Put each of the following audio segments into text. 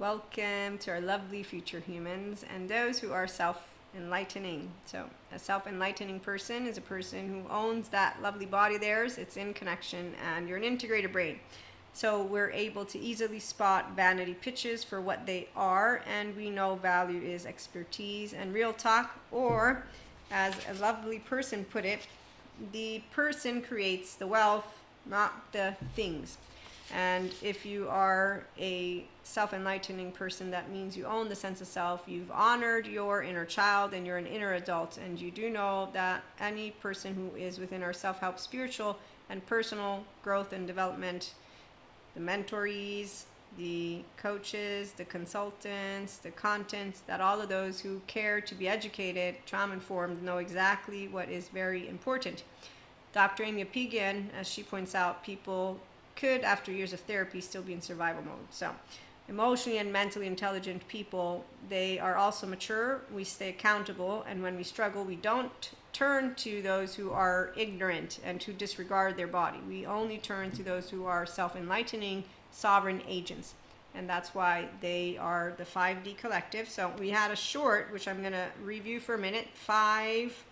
Welcome to our lovely future humans and those who are self-enlightening. So, a self-enlightening person is a person who owns that lovely body of theirs. It's in connection, and you're an integrated brain. So, we're able to easily spot vanity pitches for what they are, and we know value is expertise and real talk, or as a lovely person put it, the person creates the wealth, not the things. And if you are a self-enlightening person, that means you own the sense of self, you've honored your inner child, and you're an inner adult. And you do know that any person who is within our self-help, spiritual, and personal growth and development, the mentorees, the coaches, the consultants, the contents, that all of those who care to be educated, trauma-informed, know exactly what is very important. Dr. Amy Apigian, as she points out, people could, after years of therapy, still be in survival mode. So, emotionally and mentally intelligent people, they are also mature. We stay accountable, and when we struggle, we don't turn to those who are ignorant and who disregard their body. We only turn to those who are self-enlightening, sovereign agents. And that's why they are the 5D collective. So we had a short, which I'm going to review for a minute, 5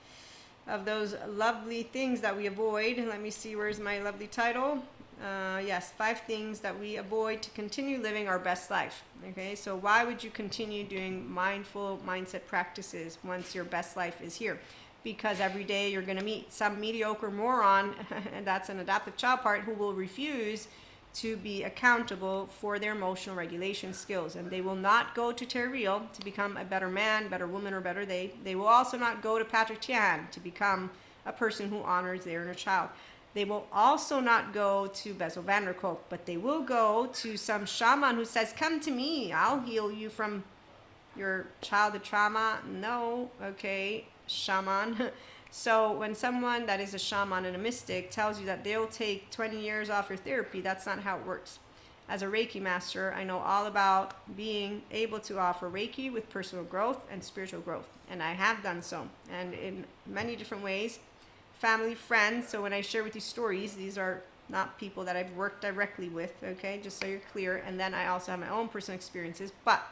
of those lovely things that we avoid. Let me see, where's my lovely title? Yes, 5 things that we avoid to continue living our best life. Okay, so why would you continue doing mindful mindset practices once your best life is here? Because every day you're going to meet some mediocre moron, and that's an adaptive child part, who will refuse to be accountable for their emotional regulation skills. And they will not go to Terreal to become a better man, better woman, or better they. They will also not go to Patrick Tian to become a person who honors their inner child. They will also not go to Bessel van der Kolk, but they will go to some shaman who says, come to me, I'll heal you from your childhood trauma. No, okay, shaman. So when someone that is a shaman and a mystic tells you that they'll take 20 years off your therapy, that's not how it works. As a Reiki master, I know all about being able to offer Reiki with personal growth and spiritual growth, and I have done so, and in many different ways. Family, friends. So when I share with you stories, these are not people that I've worked directly with, okay, just so you're clear. And then I also have my own personal experiences. But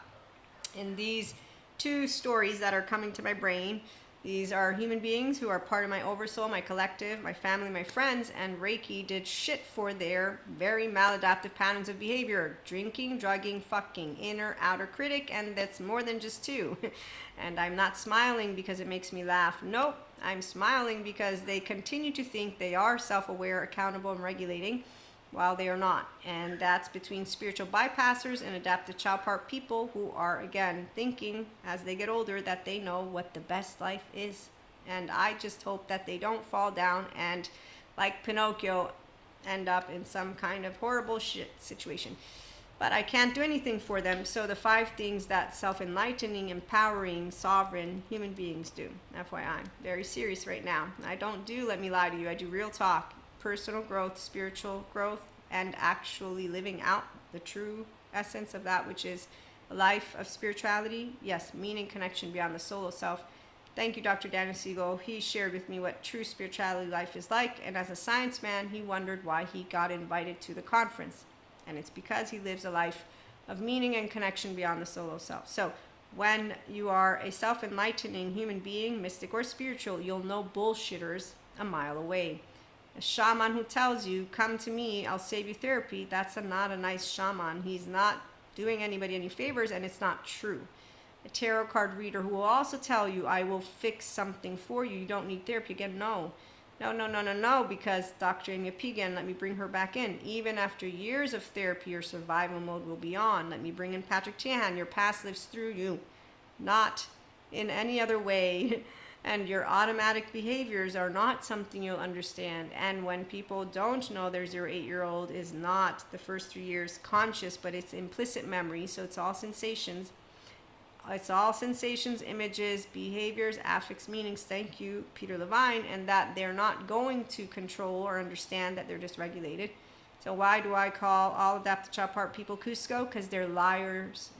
in these 2 stories that are coming to my brain, these are human beings who are part of my oversoul, my collective, my family, my friends, and Reiki did shit for their very maladaptive patterns of behavior: drinking, drugging, fucking, inner, outer critic, and that's more than just 2. And I'm not smiling because it makes me laugh. Nope, I'm smiling because they continue to think they are self-aware, accountable, and regulating, while they are not. And that's between spiritual bypassers and adaptive child part people who are, again, thinking as they get older that they know what the best life is. And I just hope that they don't fall down and, like Pinocchio, end up in some kind of horrible shit situation. But I can't do anything for them. So the 5 things that self-enlightening, empowering, sovereign human beings do. FYI, I'm very serious right now. I don't do, let me lie to you, I do real talk. Personal growth, spiritual growth, and actually living out the true essence of that, which is a life of spirituality. Yes, meaning, connection beyond the solo self. Thank you, Dr. Daniel Siegel. He shared with me what true spirituality life is like, and as a science man, he wondered why he got invited to the conference. And it's because he lives a life of meaning and connection beyond the solo self. So when you are a self-enlightening human being, mystic or spiritual, you'll know bullshitters a mile away. A shaman who tells you, come to me, I'll save you therapy, that's not a nice shaman. He's not doing anybody any favors, and it's not true. A tarot card reader who will also tell you, I will fix something for you, you don't need therapy. Again, no, because Dr. Amy Apigian, let me bring her back in. Even after years of therapy, your survival mode will be on. Let me bring in Patrick Tian. Your past lives through you, not in any other way. And your automatic behaviors are not something you'll understand. And when people don't know their 0-8-year-old is not the first 3 years conscious, but it's implicit memory, so it's all sensations. It's all sensations, images, behaviors, affects, meanings. Thank you, Peter Levine. And that they're not going to control or understand that they're dysregulated. So why do I call all adaptive child part people Cusco? Because they're liars,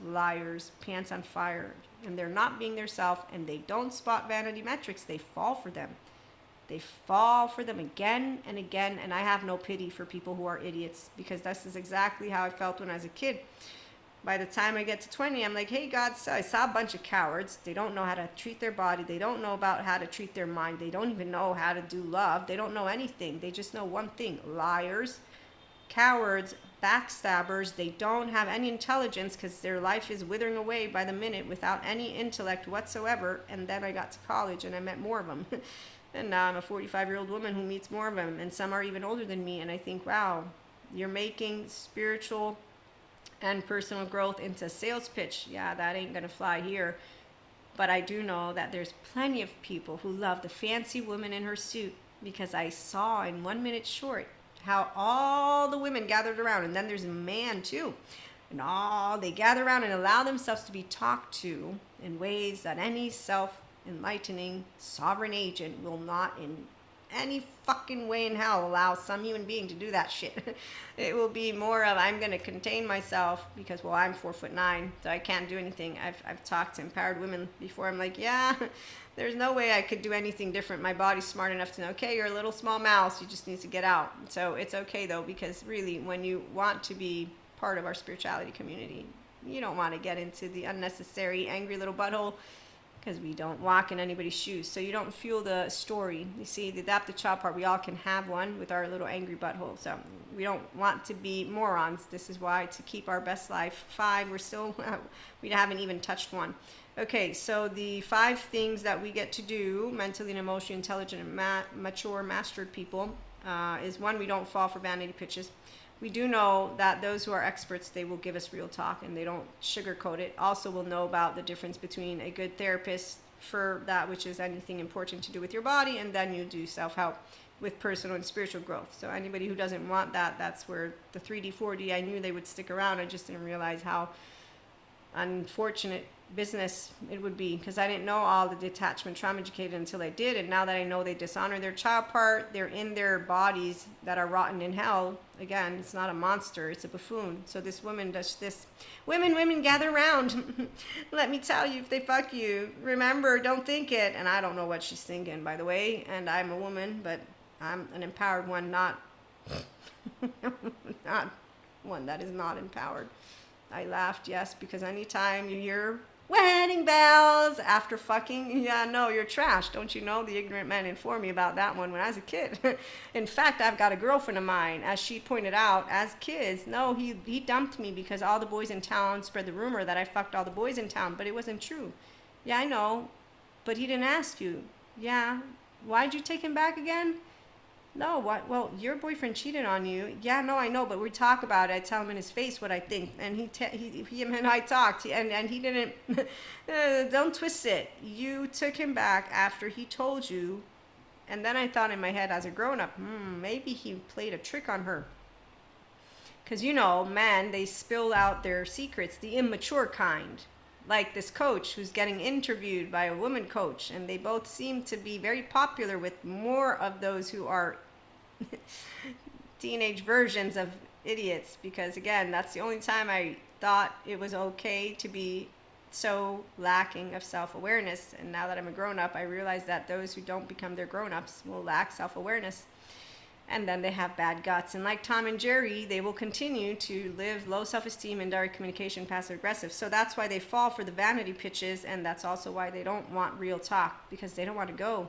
pants on fire. And they're not being their self, and they don't spot vanity metrics. They fall for them. They fall for them again and again. And I have no pity for people who are idiots, because this is exactly how I felt when I was a kid. by the time I get to 20, I'm like, hey, God, so I saw a bunch of cowards. They don't know how to treat their body. They don't know about how to treat their mind. They don't even know how to do love. They don't know anything. They just know one thing: liars, cowards, backstabbers. They don't have any intelligence because their life is withering away by the minute without any intellect whatsoever. And then I got to college and I met more of them. And now I'm a 45-year-old woman who meets more of them. And some are even older than me. And I think, wow, you're making spiritual and personal growth into a sales pitch. Yeah, that ain't gonna fly here. But I do know that there's plenty of people who love the fancy woman in her suit, because I saw in 1 minute short how all the women gathered around, and then there's a man too, and all they gather around and allow themselves to be talked to in ways that any self-enlightening sovereign agent will not in any fucking way in hell allow some human being to do that shit. It will be more of, I'm going to contain myself because, well, I'm 4'9", so I can't do anything. I've talked to empowered women before. I'm like, yeah, there's no way I could do anything different. My body's smart enough to know, okay, you're a little small mouse, you just need to get out. So it's okay though, because really when you want to be part of our spirituality community, you don't want to get into the unnecessary angry little butthole, because we don't walk in anybody's shoes. So you don't feel the story. You see, the adaptive child part, we all can have one with our little angry butthole. So we don't want to be morons. This is why, to keep our best life. 5, we're still, we haven't even touched 1. Okay, so the 5 things that we get to do, mentally and emotionally intelligent and mature, mastered people, is 1, we don't fall for vanity pitches. We do know that those who are experts, they will give us real talk and they don't sugarcoat it. Also, we'll know about the difference between a good therapist for that which is anything important to do with your body, and then you do self-help with personal and spiritual growth. So anybody who doesn't want that, that's where the 3D, 4D, I knew they would stick around. I just didn't realize how unfortunate business it would be, because I didn't know all the detachment trauma educated until I did. And now that I know they dishonor their child part, they're in their bodies that are rotten in hell. Again, it's not a monster, it's a buffoon. So this woman does this. Women, gather around. Let me tell you, if they fuck you, remember, don't think it. And I don't know what she's thinking, by the way. And I'm a woman, but I'm an empowered one, not not one that is not empowered. I laughed, yes, because anytime you hear wedding bells after fucking, yeah, no, you're trash. Don't you know? The ignorant man informed me about that one when I was a kid. In fact, I've got a girlfriend of mine, as she pointed out, as kids, no, he dumped me because all the boys in town spread the rumor that I fucked all the boys in town, but it wasn't true. Yeah, I know, but he didn't ask you. Yeah, why'd you take him back again? No, what? Well, your boyfriend cheated on you. Yeah, no, I know, but we talk about it. I tell him in his face what I think, and he and I talked, and he didn't. Don't twist it. You took him back after he told you, and then I thought in my head as a grown-up, maybe he played a trick on her. Because men, they spill out their secrets, the immature kind. Like this coach who's getting interviewed by a woman coach, and they both seem to be very popular with more of those who are teenage versions of idiots, because again, that's the only time I thought it was okay to be so lacking of self-awareness. And now that I'm a grown-up, I realize that those who don't become their grown-ups will lack self-awareness, and then they have bad guts. And like Tom and Jerry, they will continue to live low self-esteem, indirect communication, passive-aggressive. So that's why they fall for the vanity pitches, and that's also why they don't want real talk, because they don't want to go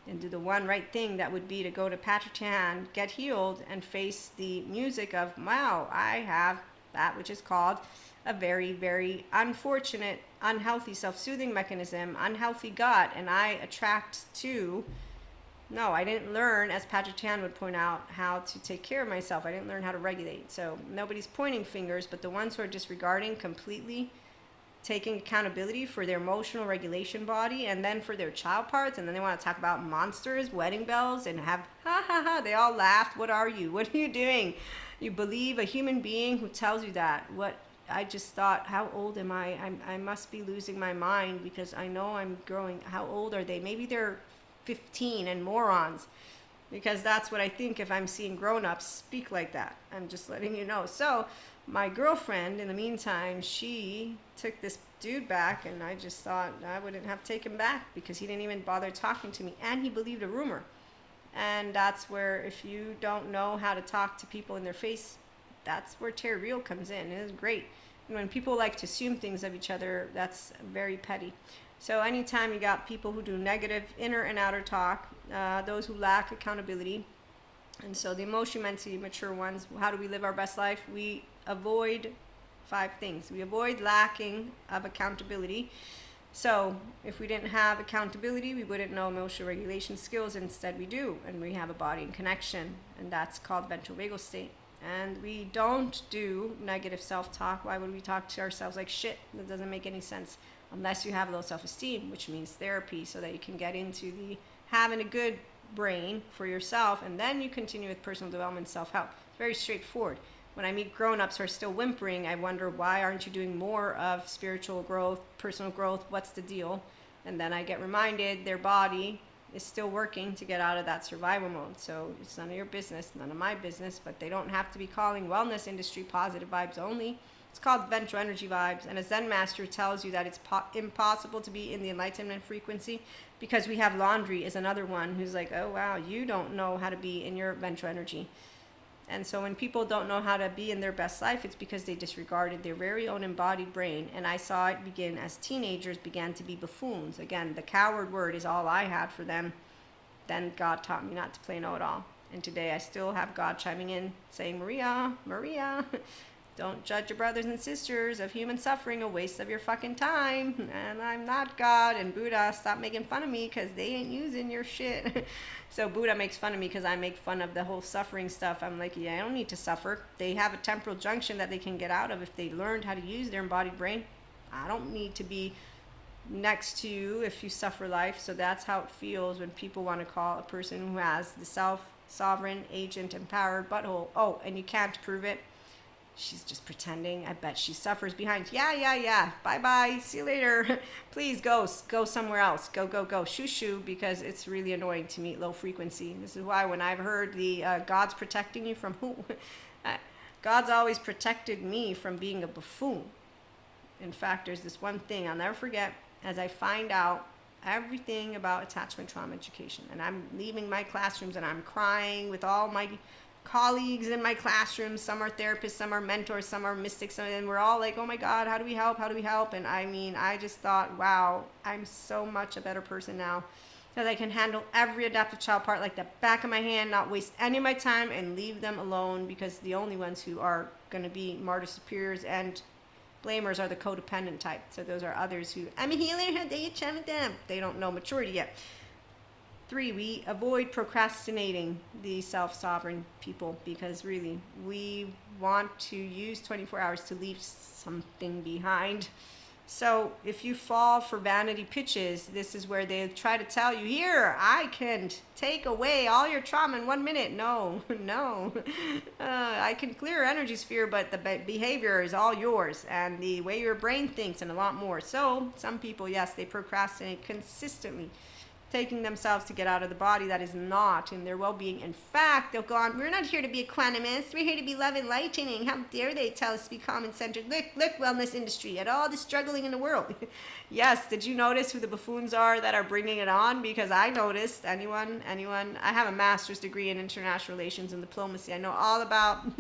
and do the one right thing that would be to go to Patrick Chan, get healed, and face the music of, wow, I have that which is called a very, very unfortunate, unhealthy self-soothing mechanism, unhealthy gut, and I attract to... No, I didn't learn, as Patrick Chan would point out, how to take care of myself. I didn't learn how to regulate. So nobody's pointing fingers, but the ones who are disregarding completely, taking accountability for their emotional regulation body, and then for their child parts, and then they want to talk about monsters, wedding bells, and have, ha ha ha, they all laughed. What are you? What are you doing? You believe a human being who tells you that? What? I just thought, how old am I? I must be losing my mind, because I know I'm growing. How old are they? Maybe they're 15 and morons, because that's what I think if I'm seeing grown-ups speak like that. I'm just letting you know. So my girlfriend, in the meantime, she took this dude back, and I just thought I wouldn't have taken back, because he didn't even bother talking to me, and he believed a rumor. And that's where, if you don't know how to talk to people in their face, that's where Terry Real comes in. It is great. when people like to assume things of each other, that's very petty. So anytime you got people who do negative inner and outer talk, those who lack accountability, and so the emotionally mature ones, how do we live our best life? We avoid 5 things. We avoid lacking of accountability. So if we didn't have accountability, we wouldn't know emotional regulation skills. Instead we do, and we have a body in connection, and that's called ventral vagal state. And we don't do negative self-talk. Why would we talk to ourselves like shit? That doesn't make any sense. Unless you have low self-esteem, which means therapy, so that you can get into the having a good brain for yourself, and then you continue with personal development, self-help. It's very straightforward. When I meet grown-ups who are still whimpering, I wonder, why aren't you doing more of spiritual growth, personal growth? What's the deal? And then I get reminded their body is still working to get out of that survival mode. So it's none of your business, none of my business, but they don't have to be calling wellness industry positive vibes only. It's called ventral energy vibes. And a Zen master tells you that it's impossible to be in the enlightenment frequency, because we have laundry is another one who's like, oh wow, you don't know how to be in your ventral energy. And so when people don't know how to be in their best life, it's because they disregarded their very own embodied brain. And I saw it begin as teenagers began to be buffoons. Again, the coward word is all I had for them. Then God taught me not to play know-it-all. And today I still have God chiming in, saying, Maria, don't judge your brothers and sisters of human suffering, a waste of your fucking time. And I'm not God. And Buddha, stop making fun of me because they ain't using your shit. So Buddha makes fun of me because I make fun of the whole suffering stuff. I'm like, yeah, I don't need to suffer. They have a temporal junction that they can get out of if they learned how to use their embodied brain. I don't need to be next to you if you suffer life. So that's how it feels when people want to call a person who has the self-sovereign, agent, empowered butthole. Oh, and you can't prove it. She's just pretending. I bet she suffers behind. Yeah. Bye-bye. See you later. Please go somewhere else. Go. Shoo, because it's really annoying to meet low frequency. This is why when I've heard the God's protecting you from who? God's always protected me from being a buffoon. In fact, there's this one thing I'll never forget as I find out everything about attachment trauma education. And I'm leaving my classrooms and I'm crying with all my colleagues in my classroom. Some are therapists, some are mentors, some are mystics, and we're all like, oh my God, how do we help? And I mean, I just thought, wow, I'm so much a better person now that I can handle every adaptive child part like the back of my hand, not waste any of my time and leave them alone, because the only ones who are going to be martyr superiors and blamers are the codependent type. So those are others who, I'm a healer, how dare you chat with them? They don't know maturity yet. 3, we avoid procrastinating the self-sovereign people, because really we want to use 24 hours to leave something behind. So if you fall for vanity pitches, this is where they try to tell you, here, I can take away all your trauma in 1 minute. No. I can clear your energy sphere, but the behavior is all yours, and the way your brain thinks, and a lot more. So some people, yes, they procrastinate consistently, taking themselves to get out of the body that is not in their well-being. In fact, they'll go on, we're not here to be equanimous, we're here to be love-enlightening. How dare they tell us to be calm-centered? Look, wellness industry, at all the struggling in the world. Yes, did you notice who the buffoons are that are bringing it on? Because I noticed. Anyone? I have a master's degree in international relations and diplomacy. I know all about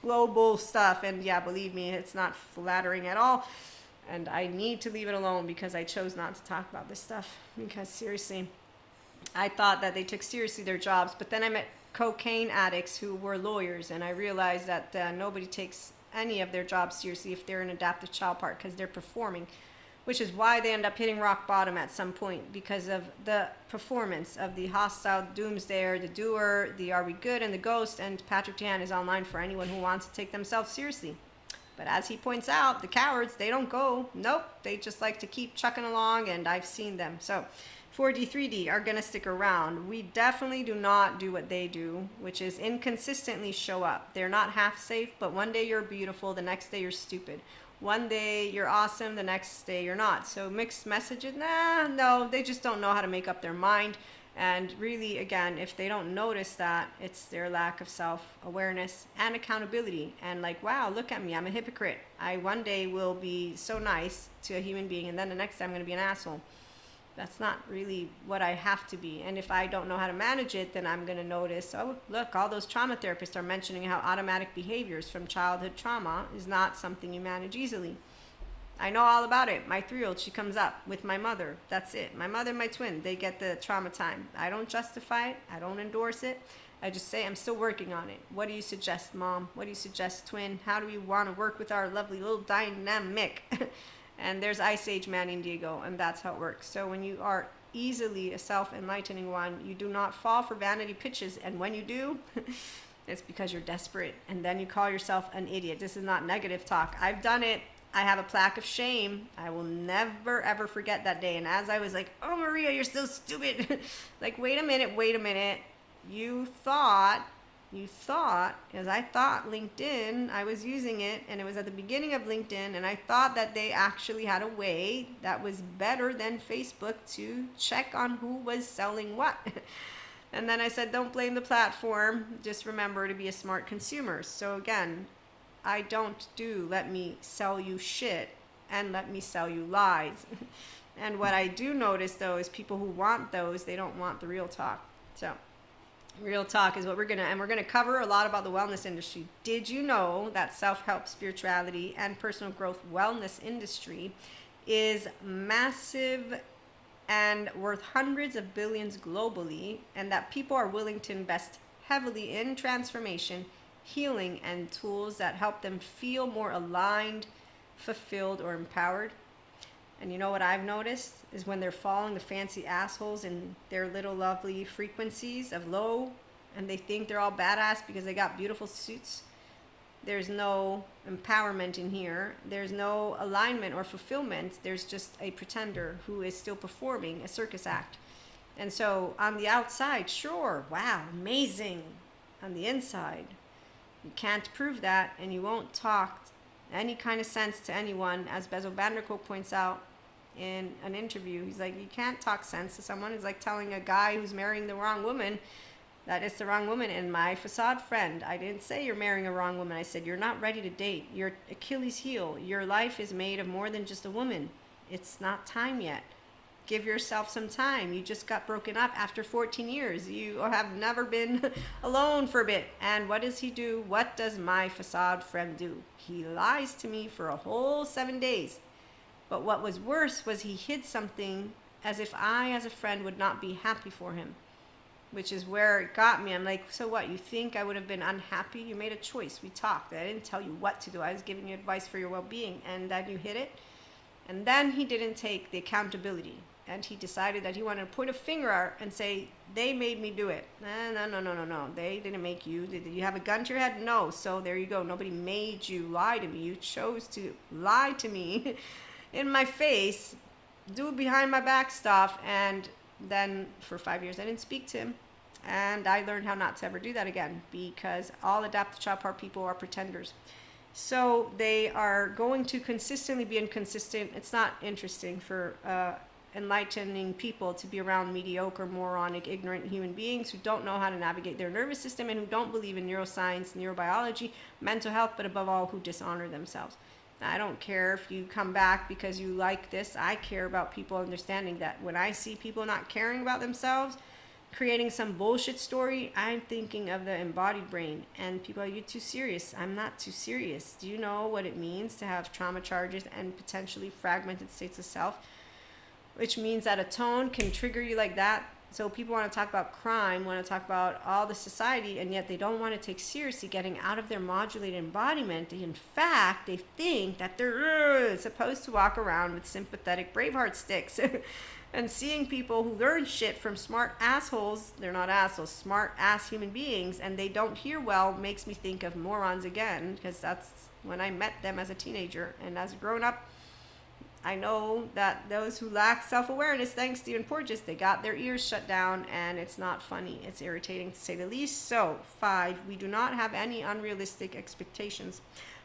global stuff, and yeah, believe me, it's not flattering at all. And I need to leave it alone, because I chose not to talk about this stuff. Because seriously, I thought that they took seriously their jobs. But then I met cocaine addicts who were lawyers, and I realized that nobody takes any of their jobs seriously if they're an adaptive child part, because they're performing, which is why they end up hitting rock bottom at some point, because of the performance of the hostile doomsdayer, the doer, the are we good, and the ghost. And Patrick Dan is online for anyone who wants to take themselves seriously. But as he points out, the cowards, they don't go. Nope. They just like to keep chucking along, and I've seen them. So 4D, 3D are going to stick around. We definitely do not do what they do, which is inconsistently show up. They're not half safe, but one day you're beautiful, the next day you're stupid. One day you're awesome, the next day you're not. So mixed messages, no, they just don't know how to make up their mind. And really, again, if they don't notice that, it's their lack of self-awareness and accountability. And like, wow, look at me, I'm a hypocrite. I one day will be so nice to a human being, and then the next day I'm going to be an asshole. That's not really what I have to be. And if I don't know how to manage it, then I'm going to notice, oh, look, all those trauma therapists are mentioning how automatic behaviors from childhood trauma is not something you manage easily. I know all about it. My 3-year-old, she comes up with my mother. That's it. My mother and my twin, they get the trauma time. I don't justify it. I don't endorse it. I just say, I'm still working on it. What do you suggest, Mom? What do you suggest, twin? How do we want to work with our lovely little dynamic? And there's Ice Age Manny and Diego, and that's how it works. So when you are easily a self-enlightening one, you do not fall for vanity pitches. And when you do, it's because you're desperate. And then you call yourself an idiot. This is not negative talk. I've done it. I have a plaque of shame. I will never, ever forget that day. And as I was like, oh, Maria, you're so stupid. Like, wait a minute. You thought, as I thought LinkedIn, I was using it, and it was at the beginning of LinkedIn, and I thought that they actually had a way that was better than Facebook to check on who was selling what. And then I said, don't blame the platform. Just remember to be a smart consumer. So again, I don't do let me sell you shit and let me sell you lies. And what I do notice, though, is people who want those, they don't want the real talk. So real talk is what we're going to cover a lot about the wellness industry. Did you know that self-help, spirituality, and personal growth wellness industry is massive and worth hundreds of billions globally, and that people are willing to invest heavily in transformation, healing, and tools that help them feel more aligned, fulfilled, or empowered? And you know what I've noticed is when they're following the fancy assholes in their little lovely frequencies of low, and they think they're all badass because they got beautiful suits, there's no empowerment in here. There's no alignment or fulfillment. There's just a pretender who is still performing a circus act. And so on the outside, sure, wow, amazing. On the inside, you can't prove that, and you won't talk any kind of sense to anyone. As Bezo van der Kolk points out in an interview, he's like, you can't talk sense to someone. It's like telling a guy who's marrying the wrong woman that it's the wrong woman. And my facade friend, I didn't say you're marrying a wrong woman. I said, you're not ready to date. You're Achilles heel. Your life is made of more than just a woman. It's not time yet. Give yourself some time. You just got broken up after 14 years. You have never been alone for a bit. And what does he do? What does my facade friend do? He lies to me for a whole 7 days. But what was worse was he hid something as if I, as a friend, would not be happy for him, which is where it got me. I'm like, so what? You think I would have been unhappy? You made a choice. We talked. I didn't tell you what to do. I was giving you advice for your well-being. And then you hid it. And then he didn't take the accountability. And he decided that he wanted to point a finger out and say, they made me do it. No. They didn't make you. Did you have a gun to your head? No. So there you go. Nobody made you lie to me. You chose to lie to me in my face, do behind my back stuff. And then for 5 years, I didn't speak to him. And I learned how not to ever do that again, because all adaptive child part people are pretenders. So they are going to consistently be inconsistent. It's not interesting for enlightening people to be around mediocre, moronic, ignorant human beings who don't know how to navigate their nervous system and who don't believe in neuroscience, neurobiology, mental health, but above all, who dishonor themselves. Now, I don't care if you come back because you like this. I care about people understanding that when I see people not caring about themselves, creating some bullshit story, I'm thinking of the embodied brain. And people are, you're too serious. I'm not too serious. Do you know what it means to have trauma charges and potentially fragmented states of self? Which means that a tone can trigger you like that. So people want to talk about crime, want to talk about all the society, and yet they don't want to take seriously getting out of their modulated embodiment. In fact, they think that they're supposed to walk around with sympathetic Braveheart sticks. And seeing people who learn shit from smart assholes, they're not assholes, smart ass human beings, and they don't hear well, makes me think of morons again, because that's when I met them as a teenager. And as a grown-up, I know that those who lack self-awareness, thanks Stephen Porges, they got their ears shut down, and it's not funny. It's irritating to say the least. So, 5, we do not have any unrealistic expectations.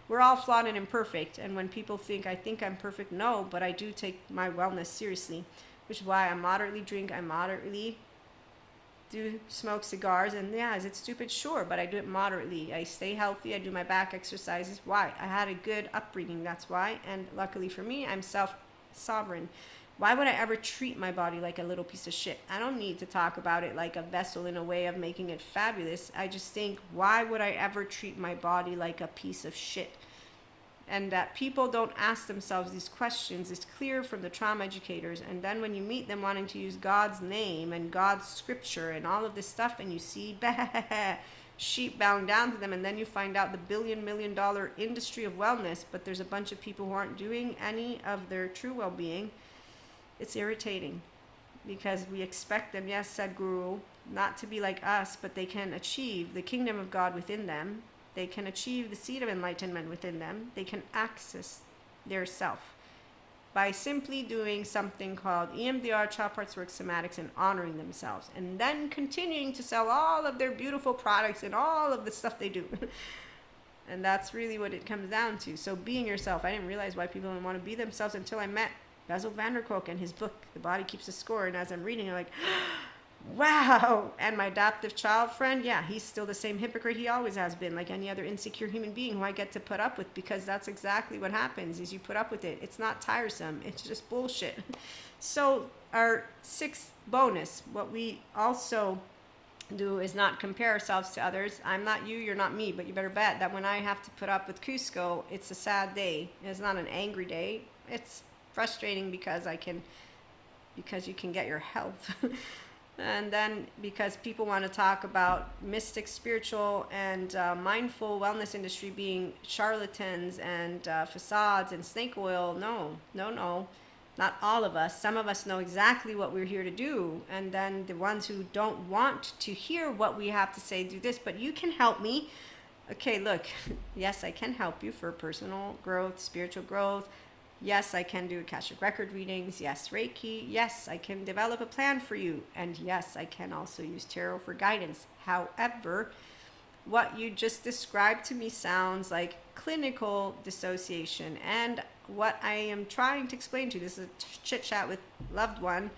We're all flawed and imperfect, and when people think I think I'm perfect, no, but I do take my wellness seriously, which is why I moderately drink, I moderately do smoke cigars, and yeah, is it stupid? Sure, but I do it moderately. I stay healthy, I do my back exercises. Why? I had a good upbringing, that's why, and luckily for me, I'm self-sovereign. Why would I ever treat my body like a little piece of shit? I don't need to talk about it like a vessel in a way of making it fabulous. I just think, why would I ever treat my body like a piece of shit? And that people don't ask themselves these questions is clear from the trauma educators. And then when you meet them wanting to use God's name and God's scripture and all of this stuff, and you see sheep bowing down to them, and then you find out the $1 billion industry of wellness, but there's a bunch of people who aren't doing any of their true well-being. It's irritating because we expect them, yes, Sadhguru, not to be like us, but they can achieve the kingdom of God within them. They can achieve the seed of enlightenment within them. They can access their self by simply doing something called EMDR, child parts work, somatics, and honoring themselves, and then continuing to sell all of their beautiful products and all of the stuff they do. And that's really what it comes down to. So being yourself, I didn't realize why people didn't want to be themselves until I met Bessel van der Kolk and his book, The Body Keeps a Score. And as I'm reading, I'm like, wow. And my adoptive child friend, yeah, he's still the same hypocrite he always has been, like any other insecure human being who I get to put up with, because that's exactly what happens is you put up with it. It's not tiresome. It's just bullshit. So our sixth bonus, what we also do is not compare ourselves to others. I'm not you, you're not me, but you better bet that when I have to put up with Cusco, it's a sad day. It's not an angry day. It's frustrating because you can get your health. And then because people want to talk about mystic, spiritual, and mindful wellness industry being charlatans and facades and snake oil. No. Not all of us. Some of us know exactly what we're here to do. And then the ones who don't want to hear what we have to say, do this, but you can help me. Okay, look, yes, I can help you for personal growth, spiritual growth. Yes, I can do Akashic record readings. Yes, Reiki. Yes, I can develop a plan for you. And yes, I can also use tarot for guidance. However, what you just described to me sounds like clinical dissociation. And what I am trying to explain to you, this is a chit chat with loved one,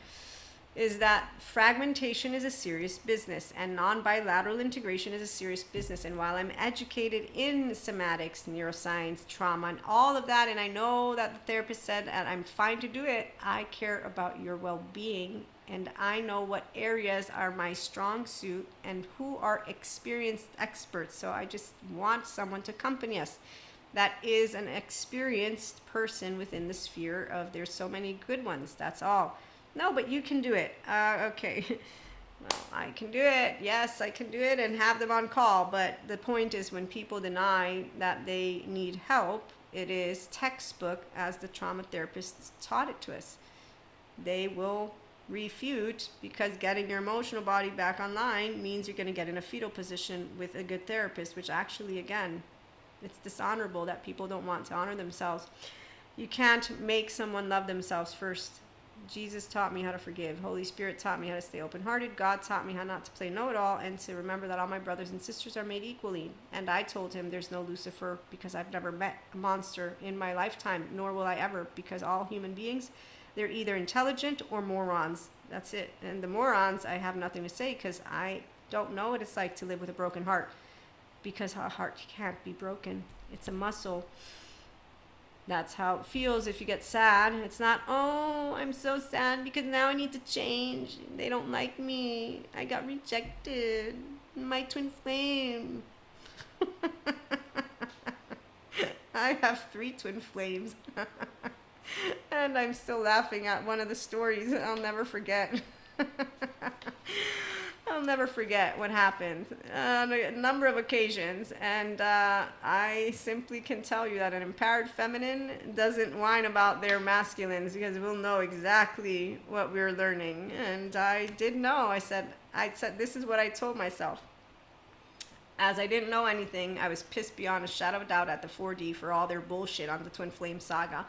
is that fragmentation is a serious business and non-bilateral integration is a serious business. And while I'm educated in somatics, neuroscience, trauma, and all of that, and I know that the therapist said that I'm fine to do it, I care about your well-being, and I know what areas are my strong suit and who are experienced experts. So I just want someone to accompany us that is an experienced person within the sphere of, there's so many good ones, that's all. No, but you can do it. Okay. Well, I can do it. Yes, I can do it and have them on call. But the point is, when people deny that they need help, it is textbook as the trauma therapists taught it to us. They will refute because getting your emotional body back online means you're going to get in a fetal position with a good therapist, which actually, again, it's dishonorable that people don't want to honor themselves. You can't make someone love themselves first. Jesus taught me how to forgive. Holy Spirit taught me how to stay open-hearted. God taught me how not to play know-it-all and to remember that all my brothers and sisters are made equally. And I told him there's no Lucifer because I've never met a monster in my lifetime, nor will I ever, because all human beings, they're either intelligent or morons. That's it. And the morons, I have nothing to say because I don't know what it's like to live with a broken heart, because our heart can't be broken. It's a muscle. That's how it feels if you get sad. It's not, oh, I'm so sad because now I need to change. They don't like me. I got rejected. My twin flame. I have 3 twin flames. And I'm still laughing at one of the stories I'll never forget. I'll never forget what happened on a number of occasions, and I simply can tell you that an empowered feminine doesn't whine about their masculines, because we'll know exactly what we're learning. And I did know. I said this is what I told myself. As I didn't know anything, I was pissed beyond a shadow of a doubt at the 4D for all their bullshit on the Twin Flame saga.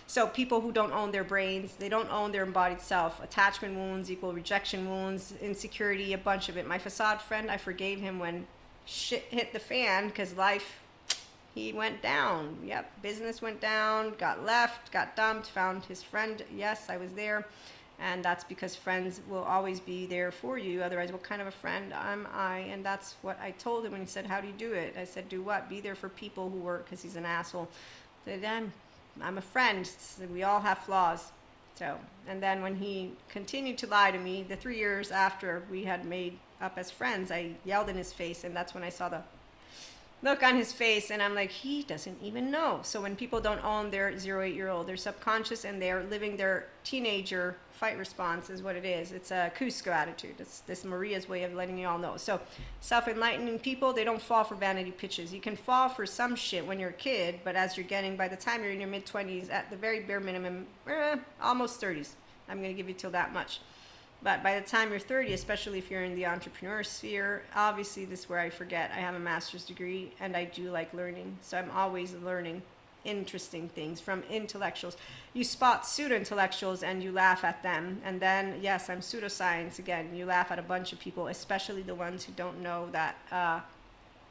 So people who don't own their brains, they don't own their embodied self. Attachment wounds equal rejection wounds, insecurity, a bunch of it. My facade friend, I forgave him when shit hit the fan, because life, he went down. Yep, business went down, got left, got dumped, found his friend. Yes, I was there. And that's because friends will always be there for you. Otherwise, what kind of a friend am I? And that's what I told him when he said, how do you do it? I said, do what? Be there for people who work, because he's an asshole. I said, I'm a friend. We all have flaws. So, and then when he continued to lie to me, the 3 years after we had made up as friends, I yelled in his face, and that's when I saw the look on his face, and I'm like, he doesn't even know. So when people don't own their 0 8-year-old, they're subconscious and they're living their teenager fight response is what it is. It's a Cusco attitude. It's this Maria's way of letting you all know. So self-enlightening people, they don't fall for vanity pitches. You can fall for some shit when you're a kid, but as you're getting, by the time you're in your mid-20s, at the very bare minimum, almost 30s, I'm going to give you till that much. But by the time you're 30, especially if you're in the entrepreneur sphere, obviously this is where I forget. I have a master's degree and I do like learning. So I'm always learning interesting things from intellectuals. You spot pseudo-intellectuals and you laugh at them. And then, yes, I'm pseudoscience again. You laugh at a bunch of people, especially the ones who don't know that,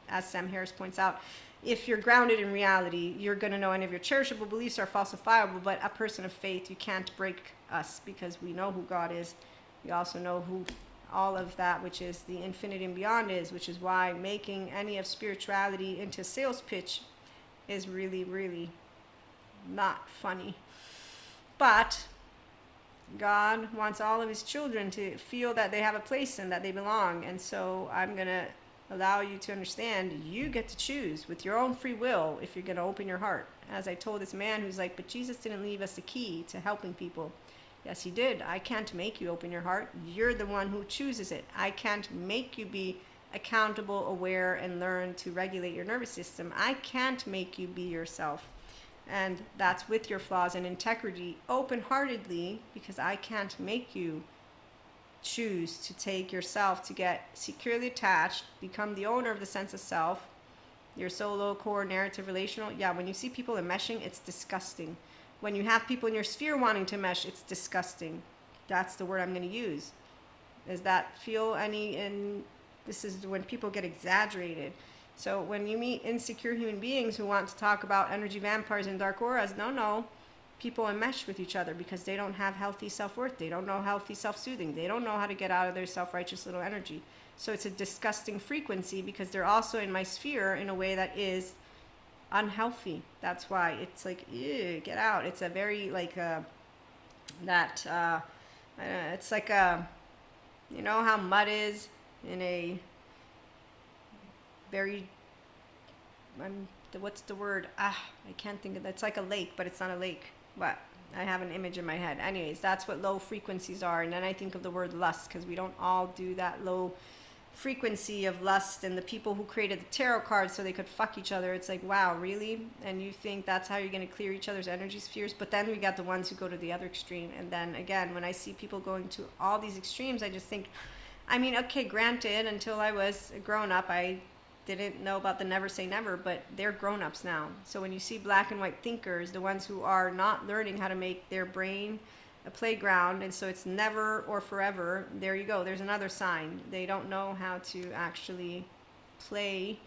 as Sam Harris points out, if you're grounded in reality, you're going to know any of your cherishable beliefs are falsifiable. But a person of faith, you can't break us because we know who God is. We also know who all of that, which is the infinite and beyond, is, which is why making any of spirituality into a sales pitch is really, really not funny. But God wants all of his children to feel that they have a place and that they belong. And so I'm going to allow you to understand you get to choose with your own free will if you're going to open your heart. As I told this man who's like, but Jesus didn't leave us the key to helping people. Yes, he did. I can't make you open your heart. You're the one who chooses it. I can't make you be accountable, aware, and learn to regulate your nervous system. I can't make you be yourself. And that's with your flaws and integrity open-heartedly, because I can't make you choose to take yourself to get securely attached, become the owner of the sense of self, your solo, core, narrative, relational. Yeah, when you see people enmeshing, it's disgusting. When you have people in your sphere wanting to mesh, it's disgusting. That's the word I'm going to use. Does that feel any, and this is when people get exaggerated. So when you meet insecure human beings who want to talk about energy vampires and dark auras, no. People enmesh with each other because they don't have healthy self-worth. They don't know healthy self-soothing. They don't know how to get out of their self-righteous little energy. So it's a disgusting frequency because they're also in my sphere in a way that is unhealthy. That's why it's like, ew, get out. It's a very like it's like a, you know how mud is in a very, what's the word? I can't think of that. It's like a lake, but it's not a lake. But I have an image in my head. Anyways, that's what low frequencies are. And then I think of the word lust, because we don't all do that low frequency of lust. And the people who created the tarot cards so they could fuck each other, it's like, wow, really? And you think that's how you're going to clear each other's energy spheres? But then we got the ones who go to the other extreme. And then again, when I see people going to all these extremes, I just think, I mean, okay, granted, until I was a grown up, I didn't know about the never say never, but they're grown-ups now. So when you see black and white thinkers, the ones who are not learning how to make their brain a playground, and so it's never or forever, there you go, there's another sign. They don't know how to actually play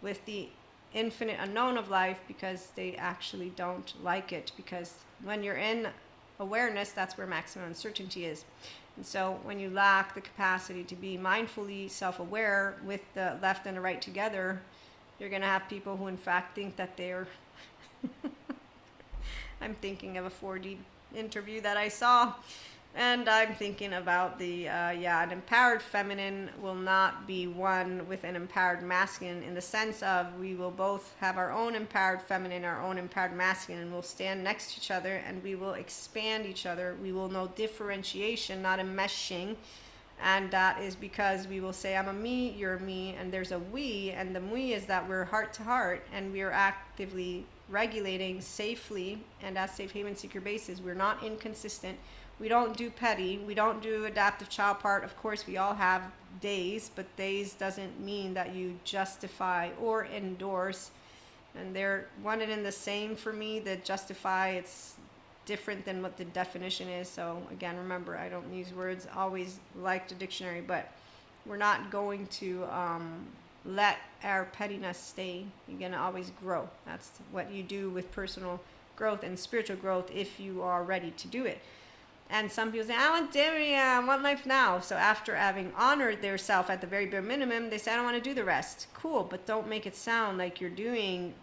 with the infinite unknown of life because they actually don't like it, because when you're in awareness, that's where maximum uncertainty is. And so when you lack the capacity to be mindfully self-aware with the left and the right together, you're going to have people who in fact think that they're I'm thinking of a 4D interview that I saw, and I'm thinking about the an empowered feminine will not be one with an empowered masculine, in the sense of we will both have our own empowered feminine, our own empowered masculine, and we'll stand next to each other and we will expand each other. We will know differentiation, not enmeshing, and that is because we will say, I'm a me, you're a me, and there's a we, and the we is that we're heart to heart and we are actively regulating safely and as safe haven seeker bases. We're not inconsistent. We don't do petty. We don't do adaptive child part. Of course, we all have days, but days doesn't mean that you justify or endorse. And they're one and in the same for me. The justify, it's different than what the definition is. So again, remember, I don't use words always like the dictionary, but we're not going to let our pettiness stay. You're going to always grow. That's what you do with personal growth and spiritual growth if you are ready to do it. And some people say, I want dairy, I want life now. So after having honored their self at the very bare minimum, they say, I don't want to do the rest. Cool, but don't make it sound like you're doing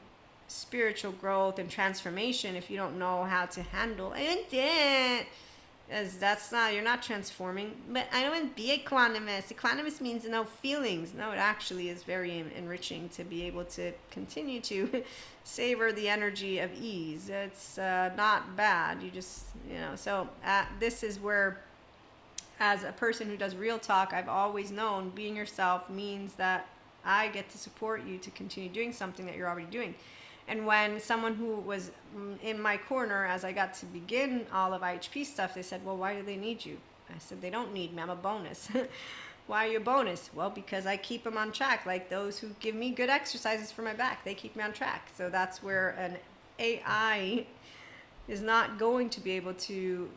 spiritual growth and transformation if you don't know how to handle it. As that's not, you're not transforming. But I don't want to be equanimous. Equanimous means no feelings. No, it actually is very enriching to be able to continue to savor the energy of ease. It's not bad. You just, so this is where, as a person who does real talk, I've always known being yourself means that I get to support you to continue doing something that you're already doing. And when someone who was in my corner, as I got to begin all of IHP stuff, they said, well, why do they need you? I said, they don't need me. I'm a bonus. Why are you a bonus? Well, because I keep them on track. Like those who give me good exercises for my back, they keep me on track. So that's where an AI is not going to be able to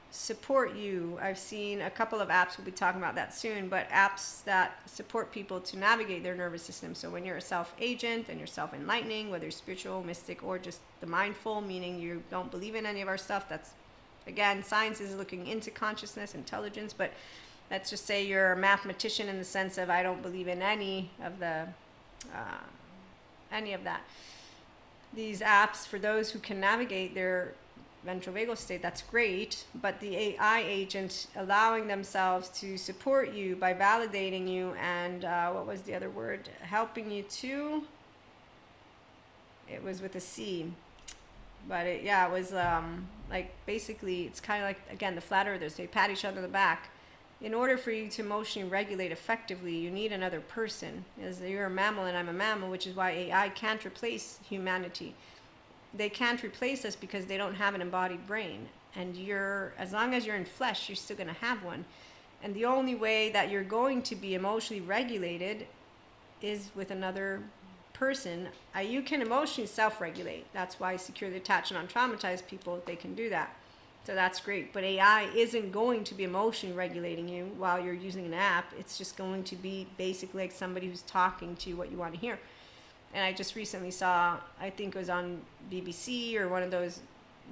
support you. I've seen a couple of apps, we'll be talking about that soon, but apps that support people to navigate their nervous system. So when you're a self-agent and you're self-enlightening, whether you're spiritual, mystic, or just the mindful, meaning you don't believe in any of our stuff, that's, again, science is looking into consciousness, intelligence, but let's just say you're a mathematician in the sense of I don't believe in any of that. These apps, for those who can navigate their ventral vagal state, that's great, but the AI agent allowing themselves to support you by validating you and what was the other word? Helping you to, it was with a C, but it was like basically it's kind of like, again, the flat earthers, they pat each other on the back. In order for you to emotionally regulate effectively, you need another person. As you're a mammal and I'm a mammal, which is why AI can't replace humanity. They can't replace us because they don't have an embodied brain. And as long as you're in flesh, you're still going to have one. And the only way that you're going to be emotionally regulated is with another person. You can emotionally self-regulate. That's why securely attached and untraumatized people, they can do that. So that's great. But AI isn't going to be emotionally regulating you while you're using an app. It's just going to be basically like somebody who's talking to you what you want to hear. And I just recently saw, I think it was on BBC or one of those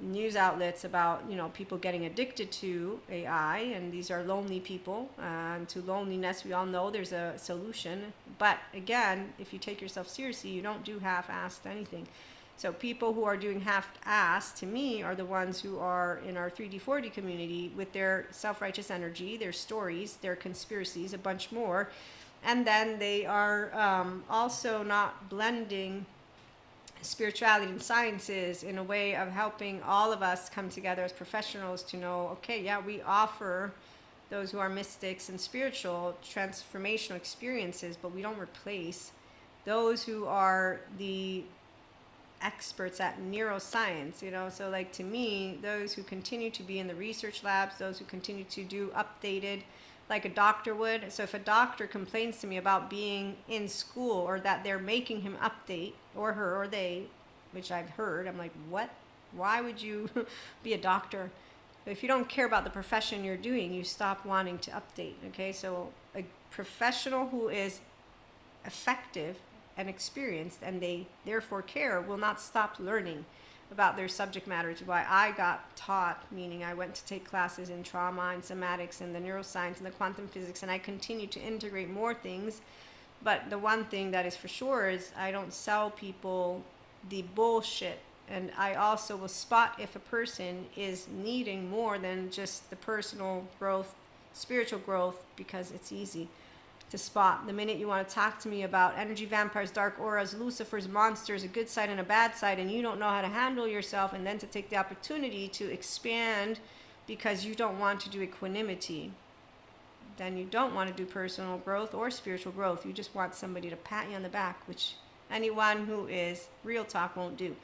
news outlets about, people getting addicted to AI, and these are lonely people. And to loneliness, we all know there's a solution. But again, if you take yourself seriously, you don't do half-assed anything. So people who are doing half-assed, to me, are the ones who are in our 3D, 4D community with their self-righteous energy, their stories, their conspiracies, a bunch more. And then they are also not blending spirituality and sciences in a way of helping all of us come together as professionals to know, okay, yeah, we offer those who are mystics and spiritual transformational experiences, but we don't replace those who are the experts at neuroscience, So like to me, those who continue to be in the research labs, those who continue to do updated, like a doctor would. So if a doctor complains to me about being in school or that they're making him update, or her or they, which I've heard, I'm like, what? Why would you be a doctor? If you don't care about the profession you're doing, you stop wanting to update, okay? So a professional who is effective and experienced and they therefore care will not stop learning about their subject matter, which is why I got taught, meaning I went to take classes in trauma and somatics and the neuroscience and the quantum physics, and I continue to integrate more things. But the one thing that is for sure is I don't sell people the bullshit. And I also will spot if a person is needing more than just the personal growth, spiritual growth, because it's easy to spot. The minute you want to talk to me about energy vampires, dark auras, Lucifer's, monsters, a good side and a bad side, and you don't know how to handle yourself, and then to take the opportunity to expand because you don't want to do equanimity, then you don't want to do personal growth or spiritual growth. You just want somebody to pat you on the back, which anyone who is real talk won't do.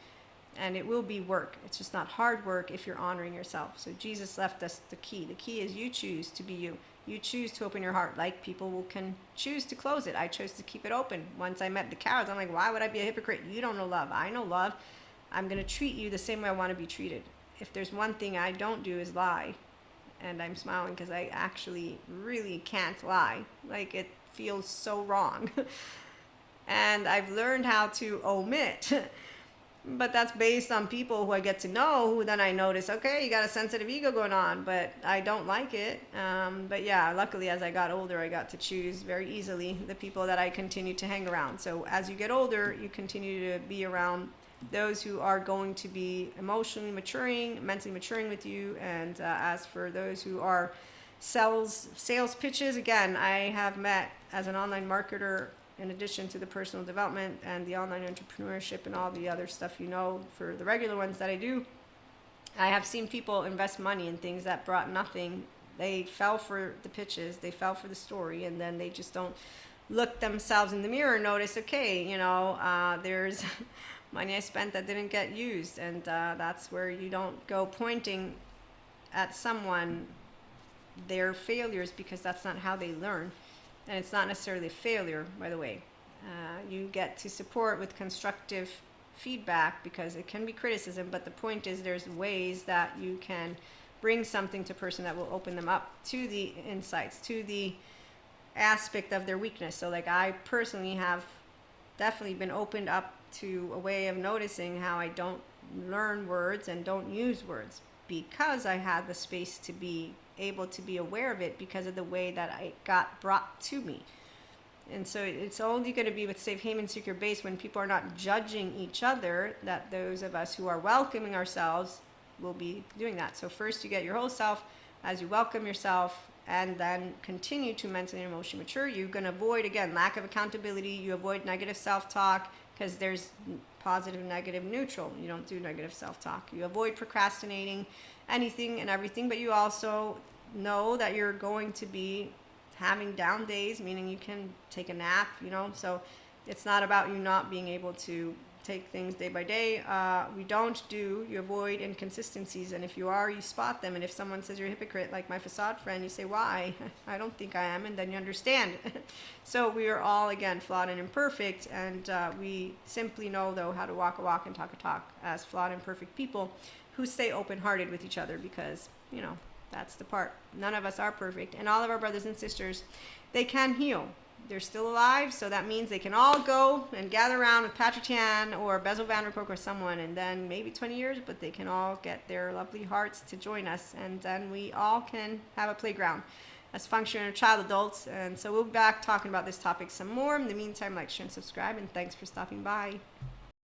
And it will be work. It's just not hard work if you're honoring yourself. So Jesus left us the key. The key is you choose to be you. You choose to open your heart. Like people can choose to close it. I chose to keep it open. Once I met the cows, I'm like, why would I be a hypocrite? You don't know love. I know love. I'm going to treat you the same way I want to be treated. If there's one thing I don't do is lie. And I'm smiling because I actually really can't lie. Like it feels so wrong. And I've learned how to omit. But that's based on people who I get to know, who then I notice, okay, you got a sensitive ego going on, but I don't like it. But yeah, luckily as I got older, I got to choose very easily the people that I continue to hang around. So as you get older, you continue to be around those who are going to be emotionally maturing, mentally maturing with you. And as for those who are sales pitches, again, I have met as an online marketer, in addition to the personal development and the online entrepreneurship and all the other stuff, for the regular ones that I do, I have seen people invest money in things that brought nothing. They fell for the pitches, they fell for the story, and then they just don't look themselves in the mirror and notice, okay, there's money I spent that didn't get used. And that's where you don't go pointing at someone their failures, because that's not how they learn. And it's not necessarily a failure, by the way. You get to support with constructive feedback, because it can be criticism, but the point is there's ways that you can bring something to a person that will open them up to the insights, to the aspect of their weakness. So like, I personally have definitely been opened up to a way of noticing how I don't learn words and don't use words, because I had the space to be able to be aware of it, because of the way that I got brought to me. And so it's only going to be with safe haven, secure base, when people are not judging each other, that those of us who are welcoming ourselves will be doing that. So first you get your whole self. As you welcome yourself and then continue to mentally and emotionally mature, you're going to avoid, again, lack of accountability. You avoid negative self-talk, because there's positive, negative, neutral. You don't do negative self-talk. You avoid procrastinating anything and everything, but you also know that you're going to be having down days, meaning you can take a nap, so it's not about you not being able to take things day by day. You avoid inconsistencies, and if you are, you spot them. And if someone says you're a hypocrite, like my facade friend, you say, why? I don't think I am, and then you understand. So we are all, again, flawed and imperfect, and we simply know, though, how to walk a walk and talk a talk as flawed and imperfect people who stay open-hearted with each other, because, that's the part. None of us are perfect. And all of our brothers and sisters, they can heal. They're still alive, so that means they can all go and gather around with Patrick Chan or Bezel van der Kolk or someone, and then maybe 20 years, but they can all get their lovely hearts to join us, and then we all can have a playground as functioning child adults. And so we'll be back talking about this topic some more. In the meantime, like, share, and subscribe, and thanks for stopping by.